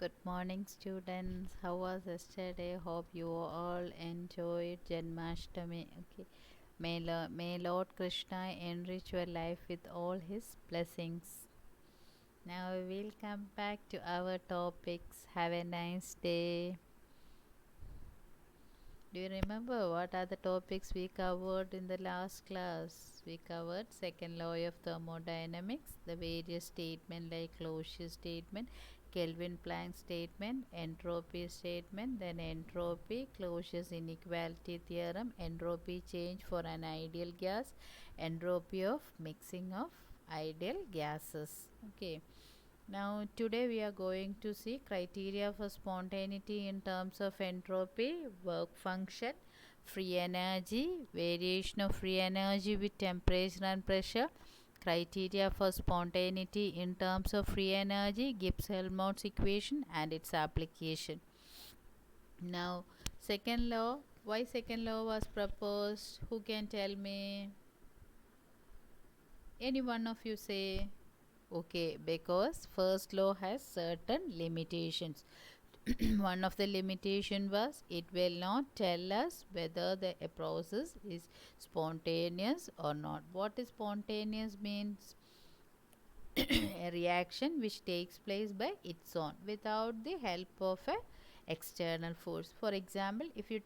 Good morning, students. How was yesterday? Hope you all enjoyed Janmashtami. Okay. May Lord Krishna enrich your life with all his blessings. Now we will come back to our topics. Have a nice day. Do you remember what are the topics we covered in the last class? We covered second law of thermodynamics, the various statement like Closure statement, Kelvin Planck statement, entropy statement, then entropy, Closure's inequality theorem, entropy change for an ideal gas, entropy of mixing of ideal gases. Okay. Now today we are going to see criteria for spontaneity in terms of entropy, work function, free energy, variation of free energy with temperature and pressure, criteria for spontaneity in terms of free energy, Gibbs-Helmholtz equation and its application. Now second law, why second law was proposed? Who can tell me? Any one of you say? Okay, because first law has certain limitations. One of the limitation was it will not tell us whether a process is spontaneous or not. What is spontaneous means? A reaction which takes place by its own without the help of a external force. For example, if you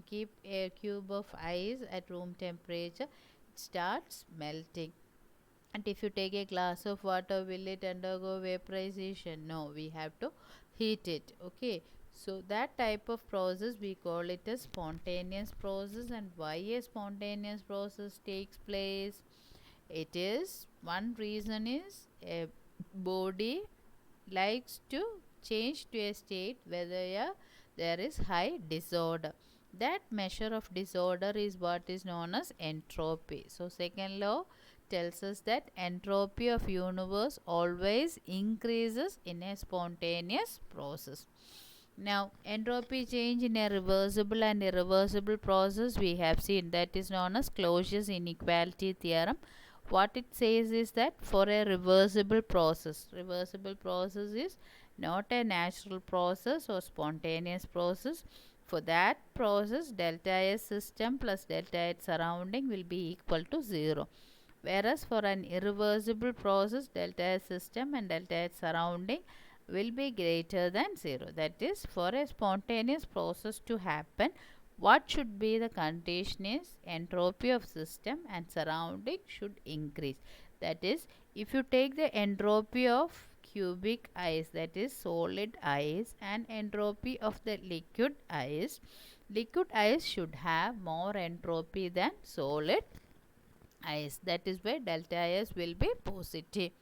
keep a cube of ice at room temperature, it starts melting. And if you take a glass of water, will it undergo vaporization? No, we have to heat it. Okay. So that type of process we call it a spontaneous process. And why a spontaneous process takes place? It is one reason is a body likes to change to a state whether there is high disorder. That measure of disorder is what is known as entropy. So second law tells us that entropy of universe always increases in a spontaneous process. Now entropy change in a reversible and irreversible process we have seen, that is known as Closure's inequality theorem. What it says is that for a reversible process is not a natural process or spontaneous process. For that process, delta S system plus delta H surrounding will be equal to 0. Whereas for an irreversible process, delta S system and delta H surrounding will be greater than 0. That is, for a spontaneous process to happen, what should be the condition is entropy of system and surrounding should increase. That is, if you take the entropy of cubic ice, that is solid ice, and entropy of the liquid ice should have more entropy than solid ice. That is why delta S will be positive.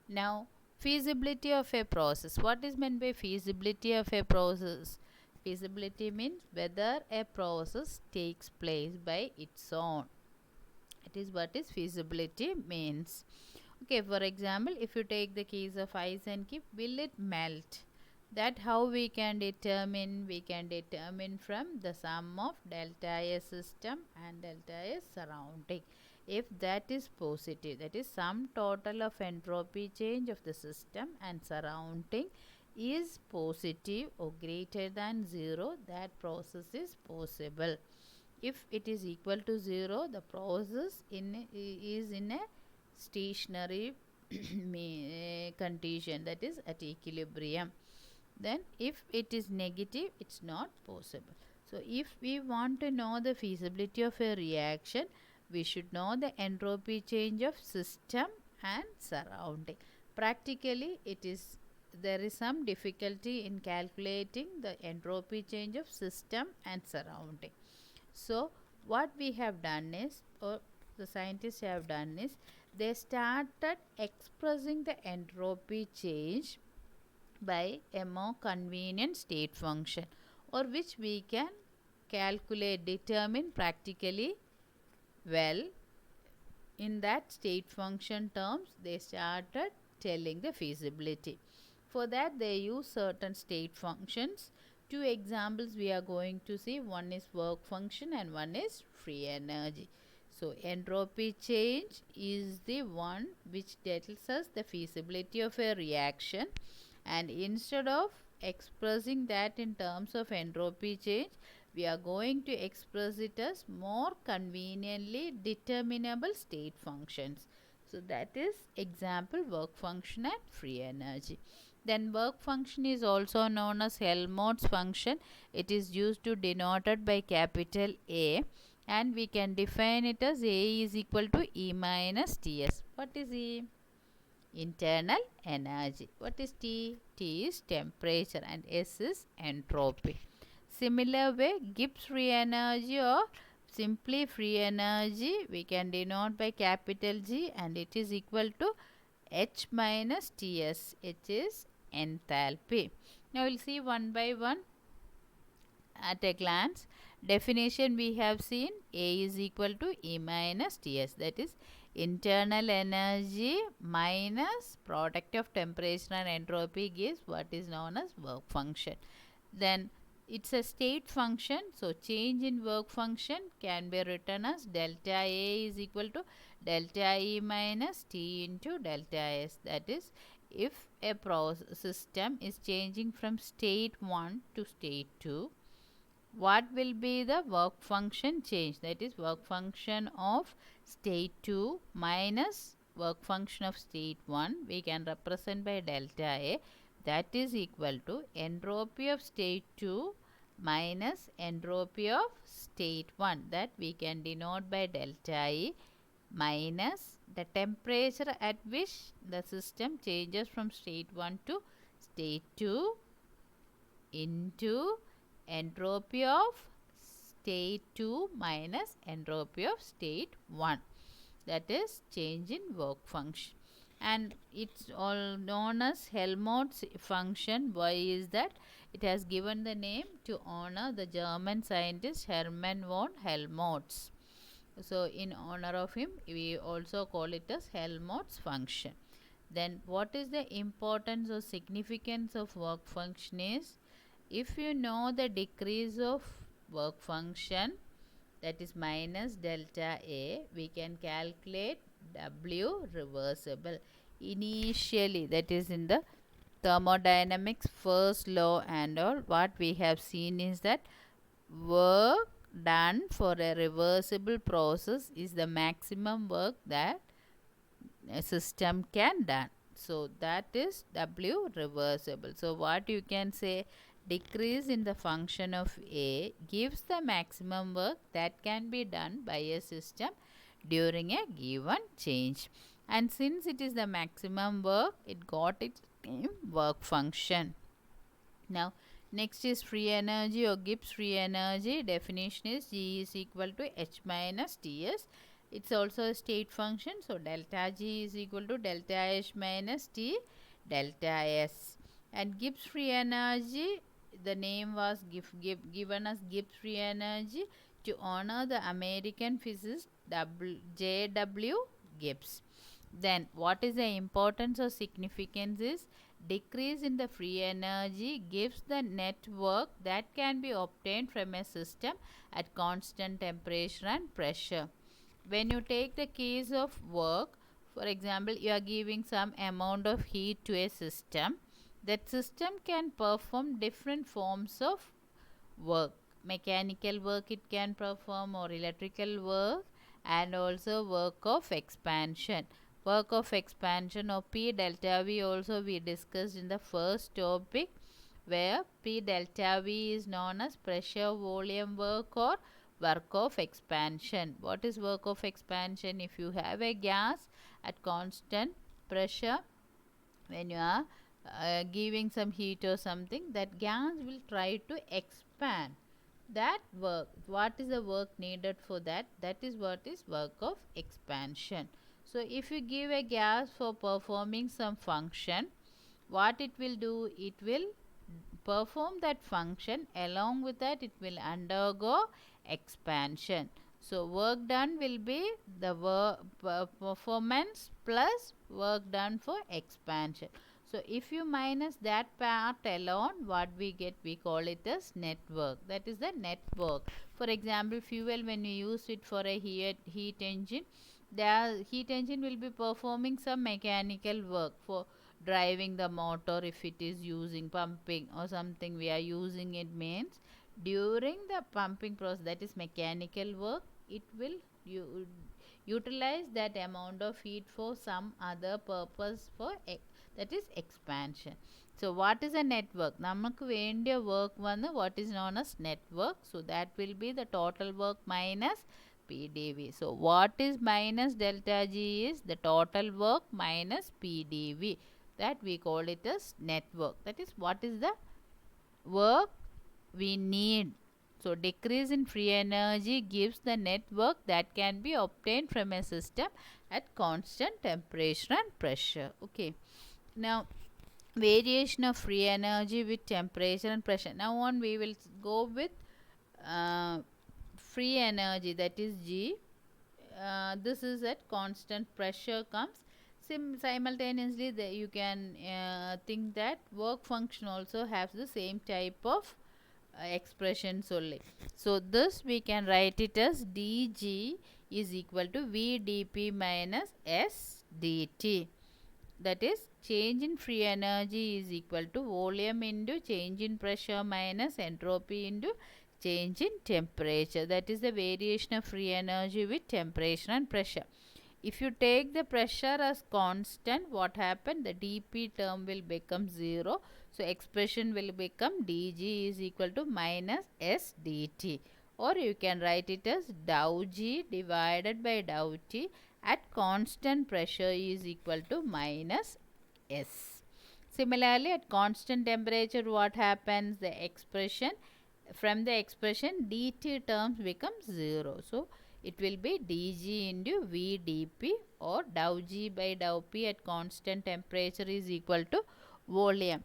Now feasibility of a process. What is meant by feasibility of a process? Feasibility means whether a process takes place by its own. It is what is feasibility means. Okay, for example, if you take the case of ice and keep, will it melt? That how we can determine? We can determine from the sum of delta S system and delta S surrounding. If that is positive, that is sum total of entropy change of the system and surrounding is positive or greater than 0, that process is possible. If it is equal to 0, the process is in a stationary condition, that is at equilibrium. Then if it is negative, it's not possible. So if we want to know the feasibility of a reaction, we should know the entropy change of system and surrounding. Practically, there is some difficulty in calculating the entropy change of system and surrounding. So what we have done is, or the scientists have done is, they started expressing the entropy change by a more convenient state function, or which we can determine practically well. In that state function terms, they started telling the feasibility. For that, they use certain state functions. Two examples we are going to see. One is work function and one is free energy. So entropy change is the one which tells us the feasibility of a reaction, and instead of expressing that in terms of entropy change, we are going to express it as more conveniently determinable state functions. So that is example work function and free energy. Then work function is also known as Helmholtz function. It is used to denoted by capital A, and we can define it as A is equal to E minus Ts. What is E? Internal energy. What is T? T is temperature and S is entropy. Similar way, Gibbs free energy or simply free energy we can denote by capital G, and it is equal to H minus Ts. H is enthalpy. Now we'll see one by one at a glance. Definition we have seen, A is equal to E minus Ts, that is internal energy minus product of temperature and entropy gives what is known as work function. Then it's a state function, so change in work function can be written as delta A is equal to delta E minus T into delta S. That is, if a system is changing from state 1 to state 2, what will be the work function change? That is, work function of state 2 minus work function of state 1 we can represent by delta A, that is equal to entropy of state 2 minus entropy of state 1, that we can denote by delta E, minus the temperature at which the system changes from state 1 to state 2 into entropy of state 2 minus entropy of state 1, that is change in work function, and it's all known as Helmholtz function. Why is that? It has given the name to honor the German scientist Hermann von Helmholtz. So in honor of him we also call it as Helmholtz function. Then what is the importance or significance of work function is, if you know the decrease of work function, that is minus delta A, we can calculate W reversible. Initially, that is in the thermodynamics first law and all, what we have seen is that work done for a reversible process is the maximum work that a system can done. So that is W reversible. So what you can say, decrease in the function of A gives the maximum work that can be done by a system during a given change. And since it is the maximum work, it got its name work function. Now next is free energy or Gibbs free energy. Definition is G is equal to H minus Ts. It's also a state function, so delta G is equal to delta H minus T delta S. And Gibbs free energy, the name was given as Gibbs free energy to honor the American physicist J.W. Gibbs. Then what is the importance or significance is, decrease in the free energy gives the net work that can be obtained from a system at constant temperature and pressure. When you take the case of work, for example, you are giving some amount of heat to a system, that system can perform different forms of work. Mechanical work it can perform, or electrical work, and also work of expansion. Work of expansion or P delta V also we discussed in the first topic, where P delta V is known as pressure volume work or work of expansion. What is work of expansion? If you have a gas at constant pressure, when you are giving some heat or something, that gas will try to expand. That work, what is the work needed for that? That is what is work of expansion. So if you give a gas for performing some function, what it will do? It will perform that function, along with that it will undergo expansion. So work done will be the performance plus work done for expansion. So if you minus that part alone, what we get, we call it as net work. That is the net work. For example, fuel, when you use it for a heat engine, the heat engine will be performing some mechanical work for driving the motor, if it is using pumping or something we are using, it means during the pumping process, that is mechanical work, it will utilize that amount of heat for some other purpose, for that is expansion. So what is a network? Namakku vendiya work vannu what is known as network. So that will be the total work minus PdV. So what is minus delta G is the total work minus PdV. That we call it as network. That is what is the work we need. So decrease in free energy gives the net work that can be obtained from a system at constant temperature and pressure. Okay. Now variation of free energy with temperature and pressure. Now on we will go with free energy, that is G. This is at constant pressure comes. Simultaneously you can think that work function also has the same type of expressions only. So this we can write it as dG is equal to V dP minus S dt. That is change in free energy is equal to volume into change in pressure minus entropy into change in temperature. That is the variation of free energy with temperature and pressure. If you take the pressure as constant, what happened? The dP term will become 0. So expression will become dG is equal to minus S dt. Or you can write it as dou G divided by dou T at constant pressure is equal to minus S. Similarly, at constant temperature, what happens? The expression, from the expression dt terms becomes 0. So it will be dG into V dP, or dou G by dou P at constant temperature is equal to volume.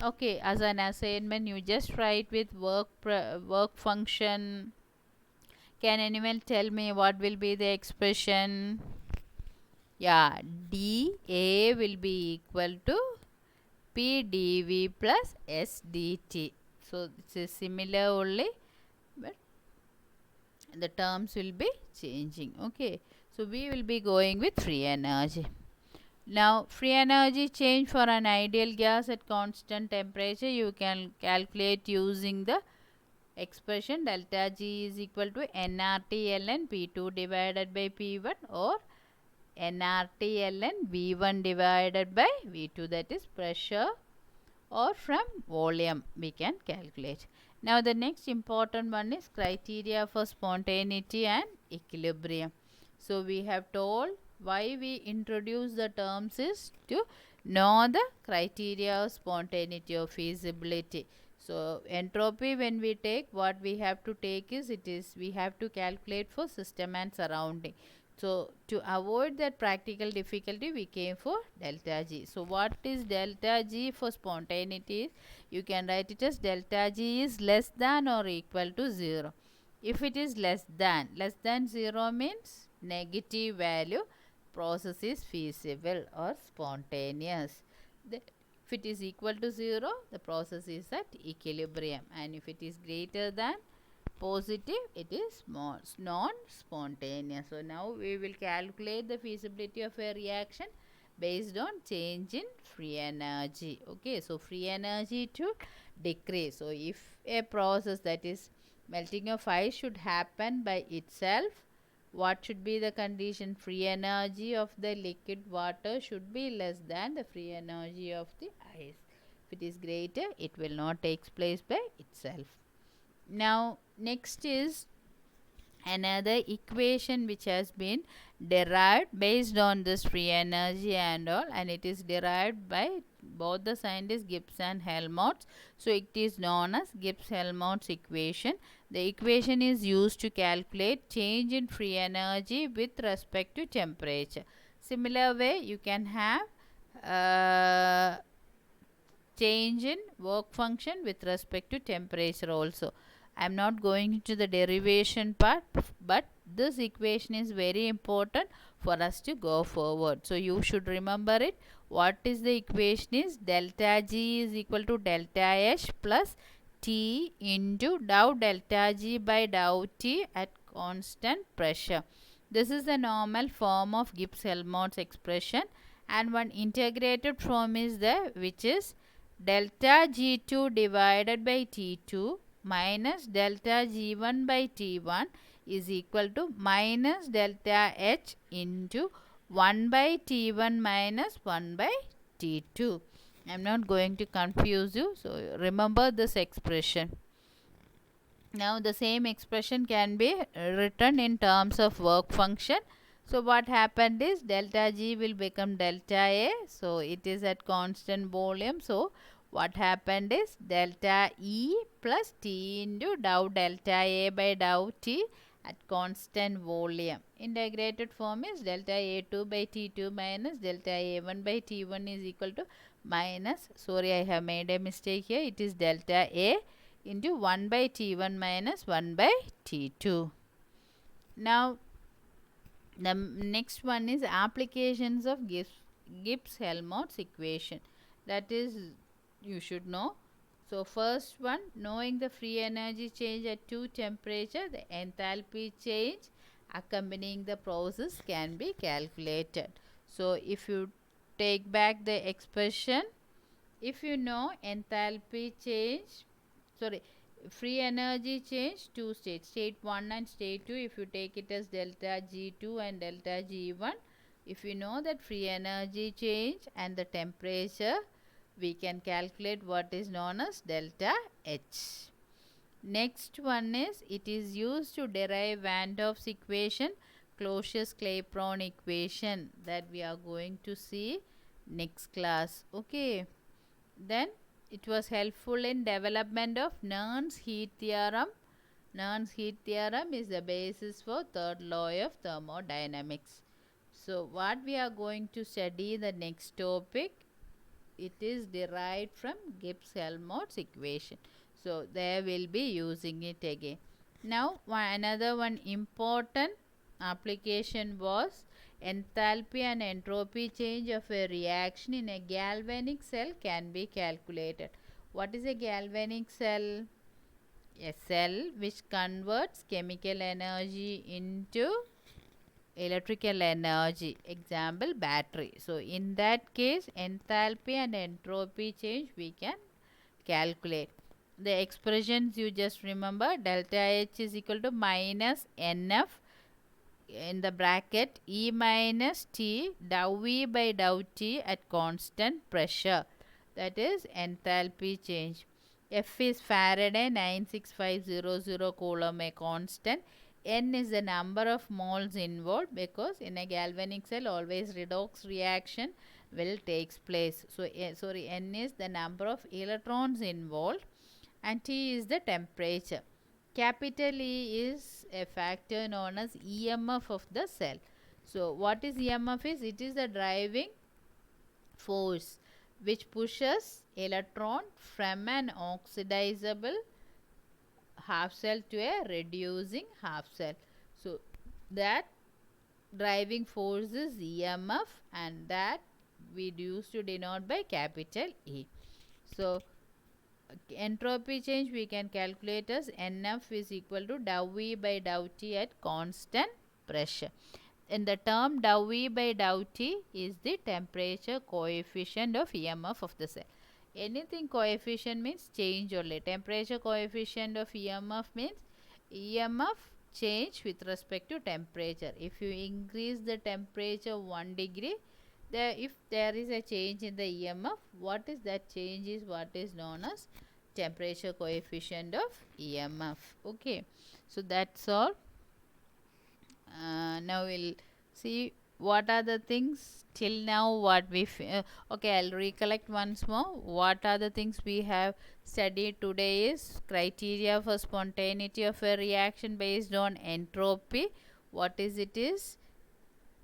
Okay, as an assignment you just write with work function. Can anyone tell me what will be the expression? Yeah, dA will be equal to P dV plus S dt. So this is similar only, but the terms will be changing. Okay, so we will be going with free energy. Now free energy change for an ideal gas at constant temperature you can calculate using the expression delta G is equal to nRT ln P2 divided by P1, or nRT ln V1 divided by V2, that is pressure, or from volume we can calculate. Now the next important one is criteria for spontaneity and equilibrium. So we have told why we introduce the terms is to know the criteria of spontaneity or feasibility. So entropy, when we take, what we have to take is, we have to calculate for system and surrounding. So to avoid that practical difficulty we came for delta G. So what is delta G for spontaneity? You can write it as delta G is less than or equal to 0. If it is less than 0 means negative value, process is feasible or spontaneous. If it is equal to 0, the process is at equilibrium, and if it is greater than positive, it is non-spontaneous. So now we will calculate the feasibility of a reaction based on change in free energy. Okay, so free energy to decrease. So if a process, that is melting of ice, should happen by itself, what should be the condition? Free energy of the liquid water should be less than the free energy of the ice. If it is greater, it will not take place by itself. Now next is another equation which has been derived based on this free energy and all, and it is derived by both the scientists Gibbs and Helmholtz. So it is known as Gibbs-Helmholtz equation. The equation is used to calculate change in free energy with respect to temperature. Similar way you can have change in work function with respect to temperature also. I am not going into the derivation part, but this equation is very important for us to go forward. So you should remember it. What is the equation is? Delta G is equal to delta H plus T into dou delta G by dou T at constant pressure. This is the normal form of Gibbs-Helmholtz expression, and one integrated form is there, which is delta G2 divided by T2 minus delta G1 by T1 is equal to minus delta H into 1 by T1 minus 1 by T2. I am not going to confuse you, so remember this expression. Now the same expression can be written in terms of work function. So what happened is delta G will become delta A. So it is at constant volume. So what happened is delta E plus T into dou delta A by dou T at constant volume. Integrated form is delta A2 by T2 minus delta A1 by T1 is equal to minus, sorry, I have made a mistake here. It is delta A into 1 by T1 minus 1 by T2. Now the next one is applications of Gibbs-Helmholtz equation. That is, you should know. So first one, knowing the free energy change at two temperature, the enthalpy change accompanying the process can be calculated. So if you take back the expression, if you know enthalpy change, sorry, free energy change, two states, state 1 and state 2, if you take it as delta G2 and delta G1, if you know that free energy change and the temperature, we can calculate what is known as delta H. Next one is, it is used to derive Van 't Hoff's equation, Clausius-Clapeyron equation, that we are going to see next class. Okay. Then it was helpful in development of Nernst heat theorem. Nernst heat theorem is the basis for third law of thermodynamics. So what we are going to study the next topic, it is derived from Gibbs-Helmholtz equation. So there will be using it again. Now another one important application was enthalpy and entropy change of a reaction in a galvanic cell can be calculated. What is a galvanic cell? A cell which converts chemical energy into electrical energy. Example, battery. So in that case, enthalpy and entropy change we can calculate. The expressions you just remember, delta H is equal to minus NF in the bracket E minus T dou V by dou T at constant pressure. That is enthalpy change. F is Faraday 96500 Coulomb, a constant. N is the number of moles involved, because in a galvanic cell always redox reaction will takes place. So N is the number of electrons involved and T is the temperature. Capital E is a factor known as EMF of the cell. So what is EMF is? It is the driving force which pushes electron from an oxidizable half cell to a reducing half cell. So that driving force is EMF, and that we used to denote by capital E. So entropy change we can calculate as NF is equal to dou V by dou T at constant pressure. In the term dou V by dou T is the temperature coefficient of EMF of the cell. Anything coefficient means change only. Temperature coefficient of EMF means EMF change with respect to temperature. If you increase the temperature 1 degree, if there is a change in the EMF, what is that change is what is known as temperature coefficient of EMF. Okay, so that's all. Now we'll see what are the things till now what we okay, I'll recollect once more. What are the things we have studied today is criteria for spontaneity of a reaction based on entropy. What is it is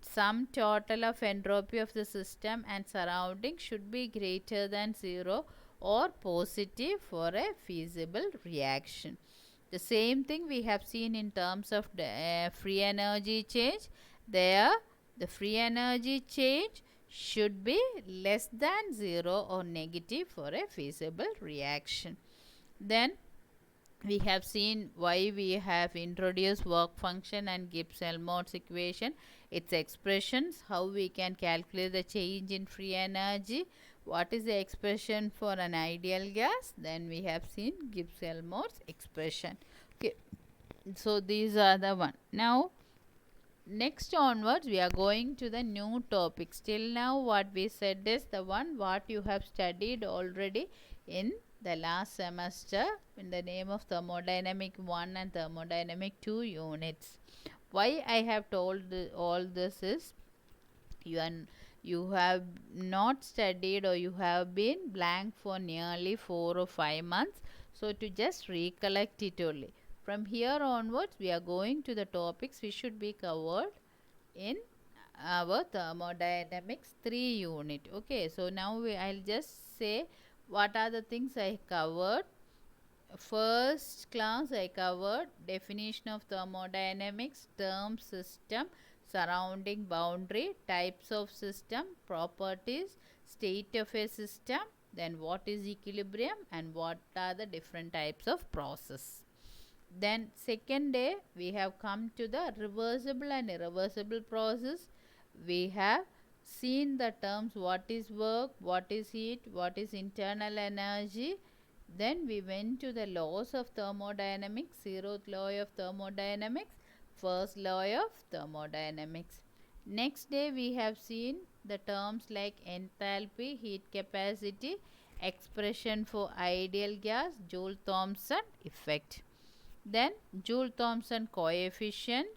sum total of entropy of the system and surrounding should be greater than 0 or positive for a feasible reaction. The same thing we have seen in terms of the free energy change. There the free energy change should be less than 0 or negative for a feasible reaction. Then we have seen why we have introduced work function and Gibbs-Helmholtz equation, its expressions, how we can calculate the change in free energy, what is the expression for an ideal gas, then we have seen Gibbs-Helmholtz expression. Okay, so these are the one. Now next onwards we are going to the new topic. Till now what we said is the one what you have studied already in the last semester in the name of thermodynamic 1 and thermodynamic 2 units. Why I have told all this is you have not studied or you have been blank for nearly 4 or 5 months, so to just recollect it only. From here onwards we are going to the topics we should be covered in our thermodynamics 3 unit. Okay, so now I'll just say what are the things I covered. First class I covered definition of thermodynamics, term, system, surrounding, boundary, types of system, properties, state of a system, then what is equilibrium and what are the different types of process. Then second day we have come to the reversible and irreversible process. We have seen the terms what is work, what is heat, what is internal energy. Then we went to the laws of thermodynamics, zeroth law of thermodynamics, first law of thermodynamics. Next day we have seen the terms like enthalpy, heat capacity, expression for ideal gas, Joule-Thomson effect. Then Joule-Thomson coefficient,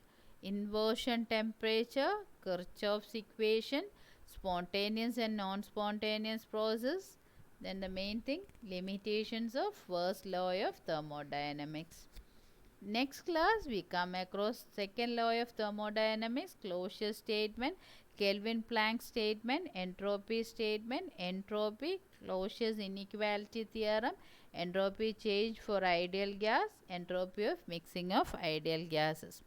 inversion temperature, Kirchhoff's equation, spontaneous and non-spontaneous process. Then the main thing, limitations of first law of thermodynamics. Next class we come across second law of thermodynamics, closure statement, Kelvin-Planck statement, entropy statement, entropy, Clausius inequality theorem, entropy change for ideal gas, entropy of mixing of ideal gases.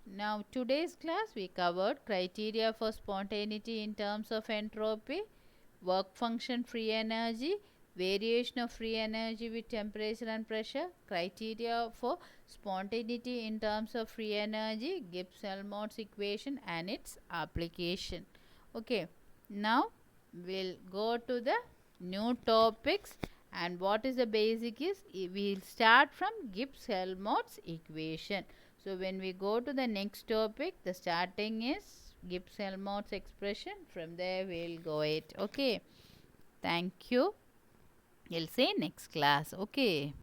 Now today's class we covered criteria for spontaneity in terms of entropy, work function free energy, variation of free energy with temperature and pressure, criteria for spontaneity in terms of free energy, Gibbs-Helmholtz equation and its application. Okay, now we'll go to the new topics, and what is the basic is we'll start from Gibbs-Helmholtz equation. So when we go to the next topic, the starting is Gibbs-Helmholtz expression. From there we'll go it. Okay, thank you. We'll see next class. Okay.